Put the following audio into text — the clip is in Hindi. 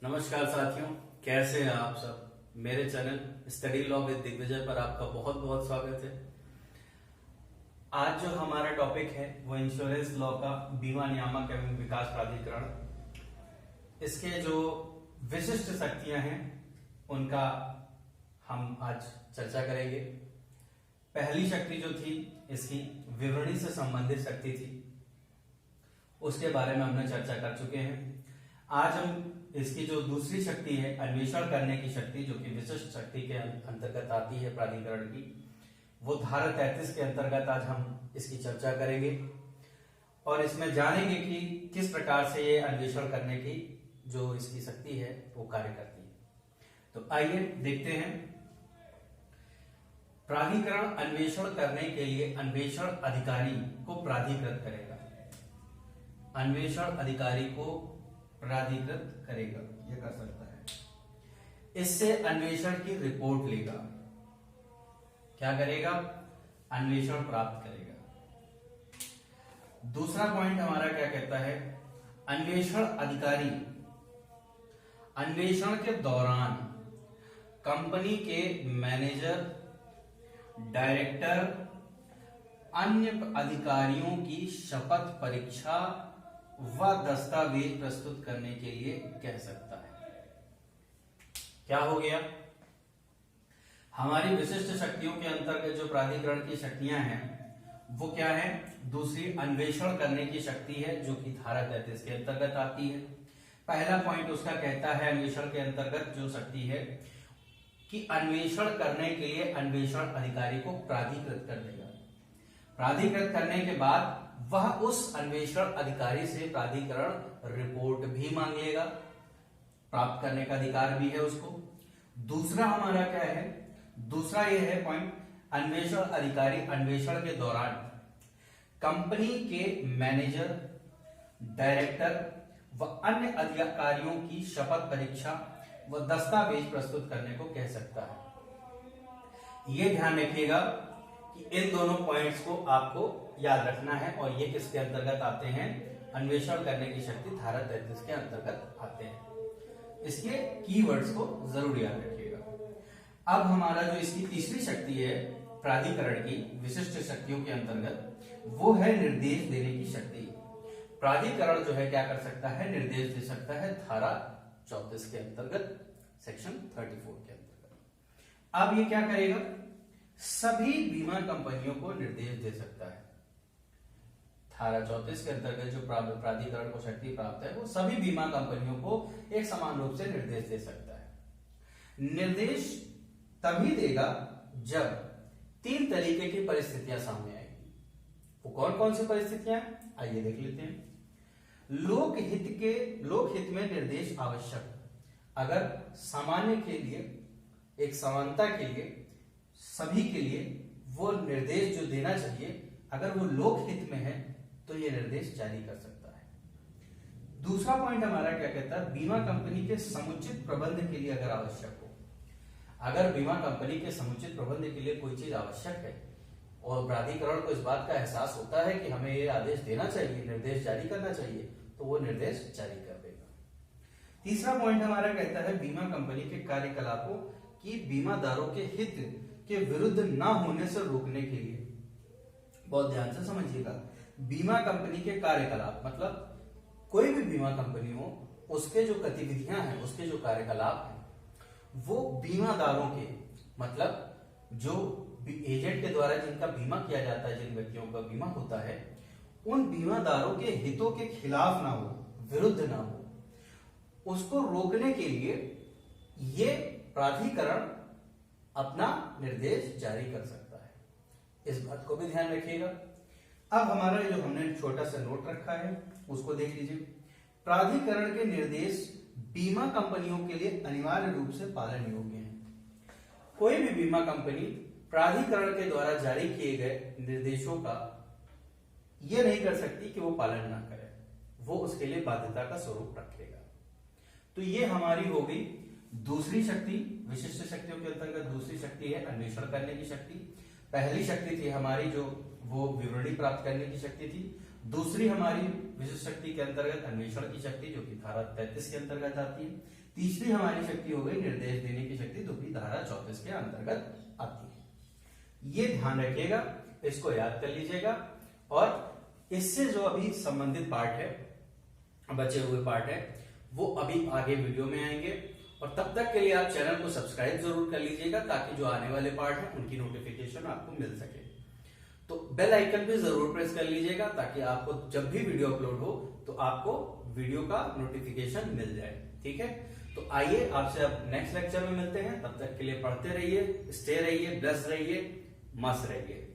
नमस्कार साथियों, कैसे हैं आप सब। मेरे channel study law with Digvijay पर आपका बहुत बहुत स्वागत है। आज जो हमारा टॉपिक है वो इंश्योरेंस लॉ का बीमा नियामक एवं विकास प्राधिकरण, इसके जो विशिष्ट शक्तियां हैं उनका हम आज चर्चा करेंगे। पहली शक्ति जो थी इसकी विवरणी से संबंधित शक्ति थी, उसके बारे में हमने चर्चा कर चुके हैं। आज हम इसकी जो दूसरी शक्ति है अन्वेषण करने की शक्ति, जो कि विशिष्ट शक्ति के अंतर्गत आती है प्राधिकरण की, वो धारा 33 के अंतर्गत आज हम इसकी चर्चा करेंगे और इसमें जानेंगे कि किस प्रकार से ये अन्वेषण करने की जो इसकी शक्ति है वो कार्य करती है। तो आइए देखते हैं। प्राधिकरण अन्वेषण करने के लिए अन्वेषण अधिकारी को प्राधिकृत करेगा। अन्वेषण अधिकारी को प्राधिकृत करेगा, यह कर सकता है। इससे अन्वेषण की रिपोर्ट लेगा। क्या करेगा? अन्वेषण प्राप्त करेगा। दूसरा पॉइंट हमारा क्या कहता है? अन्वेषण अधिकारी अन्वेषण के दौरान कंपनी के मैनेजर, डायरेक्टर, अन्य अधिकारियों की शपथ परीक्षा व दस्तावेज प्रस्तुत करने के लिए कह सकता है। क्या हो गया? हमारी विशिष्ट शक्तियों के अंतर्गत जो प्राधिकरण की शक्तियां हैं वो क्या है? दूसरी अन्वेषण करने की शक्ति है, जो कि धारा 33 के अंतर्गत आती है। पहला पॉइंट उसका कहता है अन्वेषण के अंतर्गत जो शक्ति है कि अन्वेषण करने के लिए अन्वेषण अधिकारी को प्राधिकृत कर देगा। प्राधिकृत करने के बाद वह उस अन्वेषण अधिकारी से प्राधिकरण रिपोर्ट भी मांग लेगा, प्राप्त करने का अधिकार भी है उसको। दूसरा हमारा क्या है? दूसरा ये है पॉइंट, अन्वेषण अधिकारी अन्वेषण के दौरान कंपनी के मैनेजर, डायरेक्टर व अन्य अधिकारियों की शपथ परीक्षा व दस्तावेज प्रस्तुत करने को कह सकता है। यह ध्यान रखिएगा कि इन दोनों पॉइंट्स को आपको याद रखना है और ये किसके अंतर्गत आते हैं? अन्वेषण करने की शक्ति धारा 33 के अंतर्गत आते हैं। इसके कीवर्ड्स को जरूर याद रखिएगा। अब हमारा जो इसकी तीसरी शक्ति है प्राधिकरण की विशिष्ट शक्तियों के अंतर्गत, वो है निर्देश देने की शक्ति। प्राधिकरण जो है क्या कर सकता है? निर्देश दे सकता है धारा 34 के अंतर्गत, सेक्शन 34 के अंतर्गत। अब ये क्या करेगा? सभी बीमा कंपनियों को निर्देश दे सकता है। धारा 34 के अंतर्गत जो प्राधिकरण को शक्ति प्राप्त है वो सभी बीमा कंपनियों को एक समान रूप से निर्देश दे सकता है। निर्देश तभी देगा जब 3 तरीके की परिस्थितियां सामने आएगी। वो कौन कौन सी परिस्थितियां? आइए देख लेते हैं। लोकहित में निर्देश आवश्यक। अगर सामान्य के लिए, एक समानता के लिए, सभी के लिए वो निर्देश जो देना चाहिए, अगर वो लोकहित में है तो ये निर्देश जारी कर सकता है। दूसरा पॉइंट हमारा क्या कहता है? बीमा कंपनी के समुचित प्रबंध के लिए अगर आवश्यक हो। अगर बीमा कंपनी के समुचित प्रबंध के लिए कोई चीज आवश्यक है और प्राधिकरण को इस बात का एहसास होता है कि हमें ये आदेश देना चाहिए, निर्देश जारी करना चाहिए, तो वो निर्देश जारी कर देगा। तीसरा पॉइंट हमारा कहता है बीमा कंपनी के कार्यकलापों की बीमादारों के हित के विरुद्ध ना होने से रोकने के लिए। बहुत ध्यान से समझिएगा। बीमा कंपनी के कार्यकलाप मतलब कोई भी बीमा कंपनी हो, उसके जो गतिविधियां हैं, उसके जो कार्यकलाप हैं, वो बीमादारों के मतलब जो एजेंट के द्वारा जिनका बीमा किया जाता है, जिन व्यक्तियों का बीमा होता है, उन बीमादारों के हितों के खिलाफ ना हो, विरुद्ध ना हो, उसको रोकने के लिए ये प्राधिकरण अपना निर्देश जारी कर सकता है। इस बात को भी ध्यान रखिएगा। अब हमारा जो हमने छोटा सा नोट रखा है उसको देख लीजिए। प्राधिकरण के निर्देश बीमा कंपनियों के लिए अनिवार्य रूप से पालन योग्य हैं। कोई भी बीमा कंपनी प्राधिकरण के द्वारा जारी किए गए निर्देशों का यह नहीं कर सकती कि वो पालन ना करे, वो उसके लिए बाध्यता का स्वरूप रखेगा। तो ये हमारी हो गई दूसरी शक्ति, विशिष्ट शक्तियों के अंतर्गत दूसरी शक्ति है अन्वेषण करने की शक्ति। पहली शक्ति थी हमारी जो वो विवरणी प्राप्त करने की शक्ति थी। दूसरी हमारी विशिष्ट शक्ति के अंतर्गत अन्वेषण की शक्ति, जो कि धारा 33 के अंतर्गत आती है। तीसरी हमारी शक्ति हो गई निर्देश देने की शक्ति, जो कि धारा 34 के अंतर्गत आती है। ये ध्यान रखिएगा, इसको याद कर लीजिएगा। और इससे जो अभी संबंधित पार्ट है, बचे हुए पार्ट है, वो अभी आगे वीडियो में आएंगे। और तब तक के लिए आप चैनल को सब्सक्राइब जरूर कर लीजिएगा, ताकि जो आने वाले पार्ट है उनकी नोटिफिकेशन आपको मिल सके। तो बेल आइकन भी जरूर प्रेस कर लीजिएगा, ताकि आपको जब भी वीडियो अपलोड हो तो आपको वीडियो का नोटिफिकेशन मिल जाए। ठीक है, तो आइए आपसे अब नेक्स्ट लेक्चर में मिलते हैं। तब तक के लिए पढ़ते रहिए, स्टे रहिए, ब्लेस्ड रहिए, मस्त रहिए।